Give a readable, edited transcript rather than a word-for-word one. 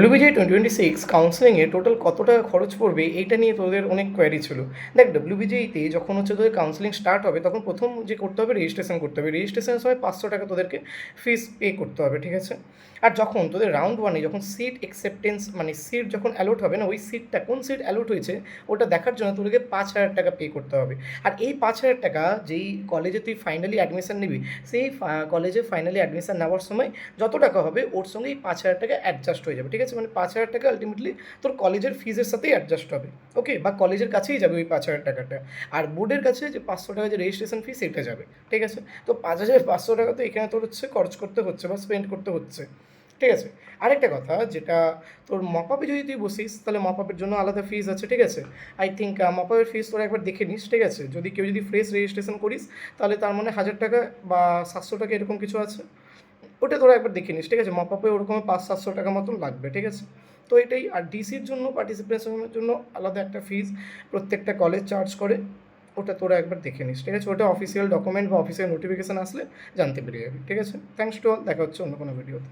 WBJEE 2026 কাউন্সেলিংয়ে total কত টাকা খরচ পড়বে এইটা নিয়ে তোদের অনেক কোয়ারি ছিল। দেখ, WBJEE-তে যখন হচ্ছে তোদের কাউন্সেলিং স্টার্ট হবে তখন প্রথম যে করতে হবে রেজিস্ট্রেশন করতে হবে। রেজিস্ট্রেশনের সময় 500 টাকা তোদেরকে ফিস পে করতে হবে, ঠিক আছে? আর যখন তোদের রাউন্ড ওয়ানে যখন সিট অ্যাকসেপ্টেন্স মানে সিট যখন অ্যালোট হবে না, ওই সিটটা কোন সিট অ্যালোট হয়েছে ওটা দেখার জন্য তোদেরকে 5,000 টাকা পে করতে হবে। আর এই 5,000 টাকা যেই কলেজে তুই ফাইনালি অ্যাডমিশন নিবি সেই কলেজে ফাইনালি অ্যাডমিশন নেওয়ার সময় যত টাকা হবে ওর সঙ্গে এই 5,000 টাকা অ্যাডজাস্ট হয়ে যাবে, ঠিক আছে? মানে 5,000 টাকা আলটিমেটলি তোর কলেজের ফিজের সাথেই অ্যাডজাস্ট হবে, ওকে? বা কলেজের কাছেই যাবে ওই 5,000 টাকাটা। আর বোর্ডের কাছে যে 500 টাকা যে রেজিস্ট্রেশন ফি সেটা যাবে, ঠিক আছে? তো 5,500 টাকা তো এখানে তোর হচ্ছে খরচ করতে হচ্ছে বা স্পেন্ড করতে হচ্ছে, ঠিক আছে? আরেকটা কথা, যেটা তোর মপআপে যদি তুই বসিস তাহলে মপআপের জন্য আলাদা ফিজ আছে, ঠিক আছে? আই থিঙ্ক মপআপের ফিজ তোরা একবার দেখে নিস, ঠিক আছে? যদি কেউ যদি ফ্রেশ রেজিস্ট্রেশন করিস তাহলে তার মানে 1,000 টাকা বা 700 টাকা এরকম কিছু আছে। ওটা তোরা একবার দেখে নিস, ঠিক আছে? মপআপে ওরকম 500-700 টাকা মতন লাগবে, ঠিক আছে? তো এটাই। আর ডিসির জন্য পার্টিসিপেশনের জন্য আলাদা একটা ফিজ প্রত্যেকটা কলেজ চার্জ করে, ওটা তোরা একবার দেখে নিস, ঠিক আছে? ওটা অফিসিয়াল ডকুমেন্ট বা অফিসিয়াল নোটিফিকেশান আসলে জানতে পেরে যাবি, ঠিক আছে? থ্যাংকস টু অল, দেখা হচ্ছে অন্য কোনো ভিডিওতে।